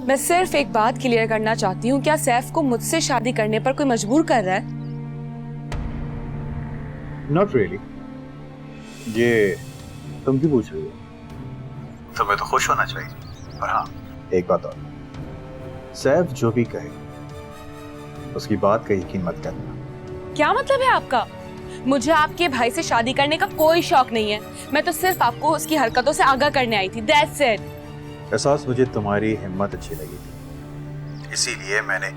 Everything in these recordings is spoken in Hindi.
मैं सिर्फ एक बात क्लियर करना चाहती हूँ, क्या सैफ को मुझसे शादी करने पर कोई मजबूर कर रहा है? Not really. ये तुम क्यों पूछ रही हो? तुम्हें तो खुश होना चाहिए। पर हाँ, एक बात और, सैफ जो भी कहे उसकी बात का यकीन मत करना। क्या मतलब है आपका? मुझे आपके भाई से शादी करने का कोई शौक नहीं है। मैं तो सिर्फ आपको उसकी हरकतों से आगाह करने आई थी, दैट्स इट। एहसास मुझे तुम्हारी हिम्मत अच्छी लगी थी, इसीलिए मैंने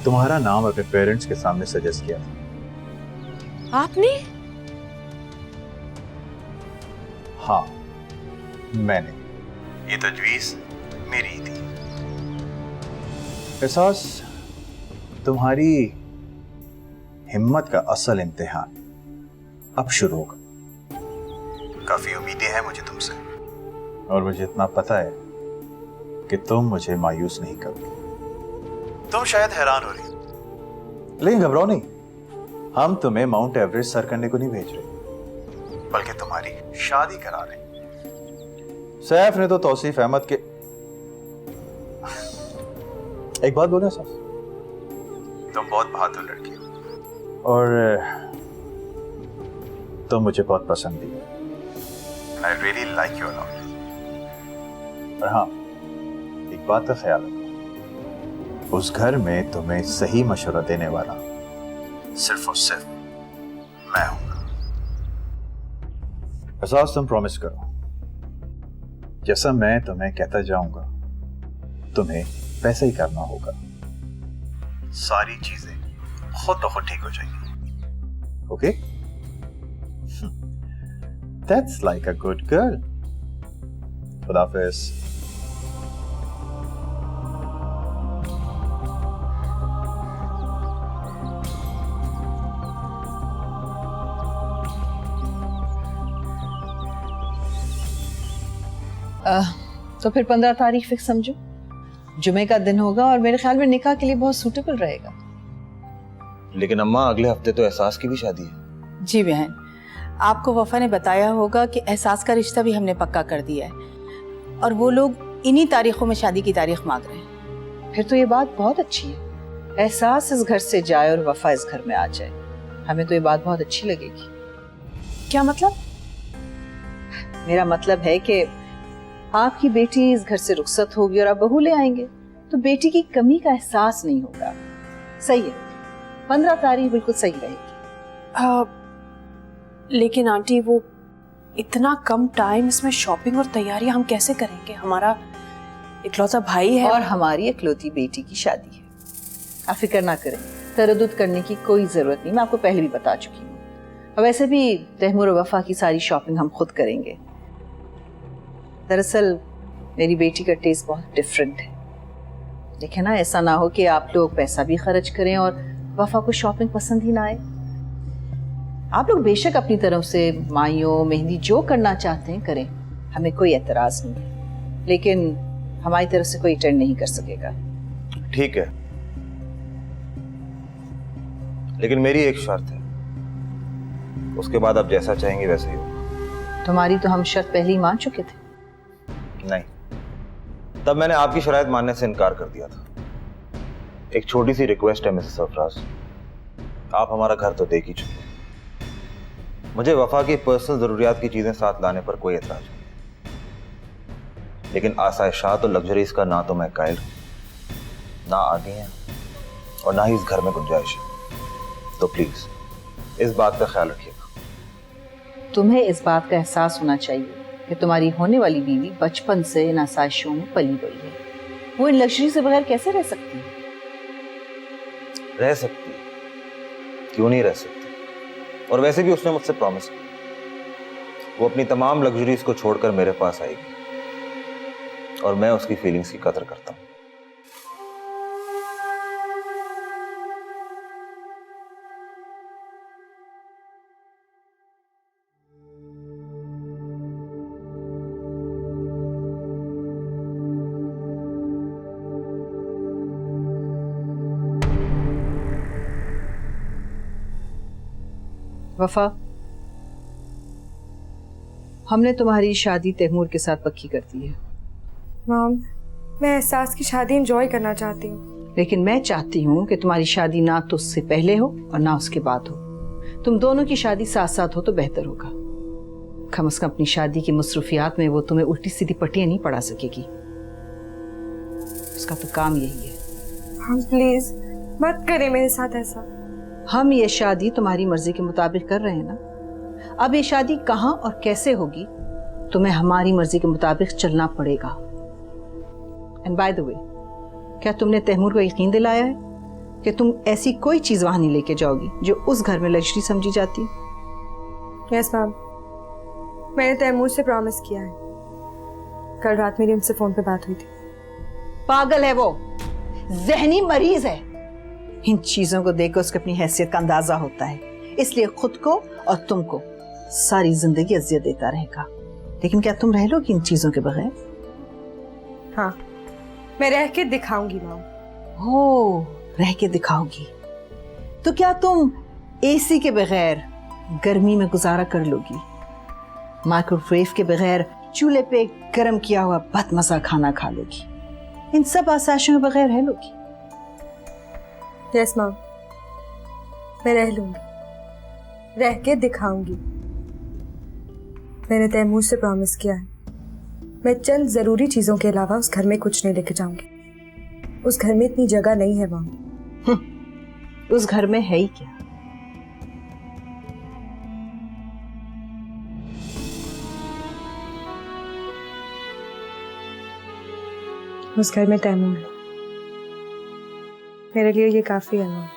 तुम्हारा नाम अपने पेरेंट्स के सामने सजेस्ट किया था। आपने? हाँ, मैंने। ये तजवीज मेरी थी। एहसास, तुम्हारी हिम्मत का असल इम्तिहान अब शुरू होगा। काफी उम्मीदें हैं मुझे तुमसे, और मुझे इतना पता है कि तुम मुझे मायूस नहीं करोगे। तुम शायद हैरान हो रही, लेकिन घबराओ नहीं। हम तुम्हें माउंट एवरेस्ट सर करने को नहीं भेज रहे, बल्कि तुम्हारी शादी करा रहे हैं। सैफ ने तो तौसीफ अहमद के एक बात बोले सर, तुम बहुत बहादुर लड़की हो और तुम मुझे बहुत पसंद भी हो। I really like you lot. पर हाँ, एक बात का ख्याल रखो, उस घर में तुम्हें सही मशवरा देने वाला सिर्फ और सिर्फ मैं हूं। एहसास, तुम प्रॉमिस करो, जैसा मैं तुम्हें कहता जाऊंगा तुम्हें वैसा ही करना होगा। सारी चीजें खुद ब खुद ठीक हो जाएंगी। Okay? That's like a good girl. खुदा हाफिज। तो फिर 15 तारीख फिक्स समझो, जुमे का दिन होगा और मेरे ख्याल में निकाह के लिए बहुत सूटेबल रहेगा। लेकिन अम्मा, अगले हफ्ते तो एहसास की भी शादी है। जी बहन, आपको वफा ने बताया होगा कि एहसास का रिश्ता भी हमने पक्का कर दिया है और वो लोग इन्हीं तारीखों में शादी की तारीख मांग रहे हैं। फिर तो ये बात बहुत अच्छी है, एहसास इस घर से जाए और वफा इस घर में आ जाए। हमें तो ये बात बहुत अच्छी लगेगी। क्या मतलब? मेरा मतलब है कि आपकी बेटी इस घर से रुखसत होगी और आप बहू ले आएंगे तो बेटी की कमी का एहसास नहीं होगा। सही है, 15 तारीख बिल्कुल सही रहेगी। लेकिन आंटी, वो इतना कम टाइम, इसमें शॉपिंग और तैयारियां हम कैसे करेंगे? हमारा इकलौता भाई है और हमारी इकलौती बेटी की शादी है। आप फिक्र ना करें, तरद्दुद करने की कोई जरूरत नहीं, मैं आपको पहले भी बता चुकी हूँ। और वैसे भी तैमूर और वफा की सारी शॉपिंग हम खुद करेंगे। दरअसल मेरी बेटी का टेस्ट बहुत डिफरेंट है। देखे ना, ऐसा ना हो कि आप लोग पैसा भी खर्च करें और वफा को शॉपिंग पसंद ही ना आए। आप लोग बेशक अपनी तरफ से माइयों मेहंदी जो करना चाहते हैं करें, हमें कोई एतराज नहीं है, लेकिन हमारी तरफ से कोई अटेंड नहीं कर सकेगा। ठीक है, लेकिन मेरी एक शर्त है, उसके बाद आप जैसा चाहेंगे वैसे ही हो। तुम्हारी तो हम शर्त पहले ही मान चुके थे। नहीं, तब मैंने आपकी शराइत मानने से इनकार कर दिया था। एक छोटी सी रिक्वेस्ट है मिसेस सरफराज, आप हमारा घर तो देख ही चुके। मुझे वफा की पर्सनल जरूरियात की चीजें साथ लाने पर कोई एतराज नहीं, लेकिन आसाइशात और लग्जरीज का ना तो मैं कायल हूं, ना आदि है और ना ही इस घर में गुंजाइश है। तो प्लीज इस बात का ख्याल रखिएगा। तुम्हें इस बात का एहसास होना चाहिए कि तुम्हारी होने वाली बीवी बचपन से इन आसाइशों में पली बड़ी है। वो इन लग्जरी से बगैर कैसे रह सकती है? रह सकती है, क्यों नहीं रह सकती। और वैसे भी उसने मुझसे प्रॉमिस किया, वो अपनी तमाम लग्जरीज को छोड़कर मेरे पास आएगी और मैं उसकी फीलिंग्स की कदर करता हूं। वफा, हमने तुम्हारी शादी तैमूर के साथ पक्की कर दी है। मॉम, मैं एहसास की शादी एंजॉय करना चाहती हूँ। लेकिन मैं चाहती हूँ कि तुम्हारी शादी ना तो उससे पहले हो और ना उसके बाद हो। तुम दोनों की शादी साथ साथ हो तो बेहतर होगा। कम से कम अपनी शादी की मसरूफियात में वो तुम्हें उल्टी सीधी पट्टियां नहीं पड़ा सकेगी। उसका तो काम यही है। हम प्लीज मत करें मेरे साथ ऐसा। हम ये शादी तुम्हारी मर्जी के मुताबिक कर रहे हैं ना। अब ये शादी कहाँ और कैसे होगी तुम्हें हमारी मर्जी के मुताबिक चलना पड़ेगा। एंड बाय द वे, क्या तुमने तैमूर को यकीन दिलाया है कि तुम ऐसी कोई चीज वहां नहीं लेके जाओगी जो उस घर में लग्जरी समझी जाती? यस मैम, मैंने तैमूर से प्रॉमिस किया है। कल रात मेरी उनसे फोन पे बात हुई थी। पागल है वो, जहनी मरीज है। इन चीजों को देखकर उसको अपनी हैसियत का अंदाजा होता है, इसलिए खुद को और तुमको सारी जिंदगी अजियत देता रहेगा। लेकिन क्या तुम रह लोगी इन चीजों के बगैर? हाँ, मैं रह के दिखाऊंगी मैम। हो, रह के दिखाओगी तो क्या तुम एसी के बगैर गर्मी में गुजारा कर लोगी? माइक्रोवेव के बगैर चूल्हे पे गर्म किया हुआ बदमजा खाना खा लोगी? इन सब आसाइशों के बगैर रह लोगी? यस मैम, मैं रह लूंगी, रह के दिखाऊंगी। मैंने तैमूर से प्रॉमिस किया है, मैं चंद जरूरी चीजों के अलावा उस घर में कुछ नहीं लेके जाऊंगी। उस घर में इतनी जगह नहीं है मैम। उस घर में है ही क्या? उस घर में तैमूर है। मेरे लिए ये काफी है मैम।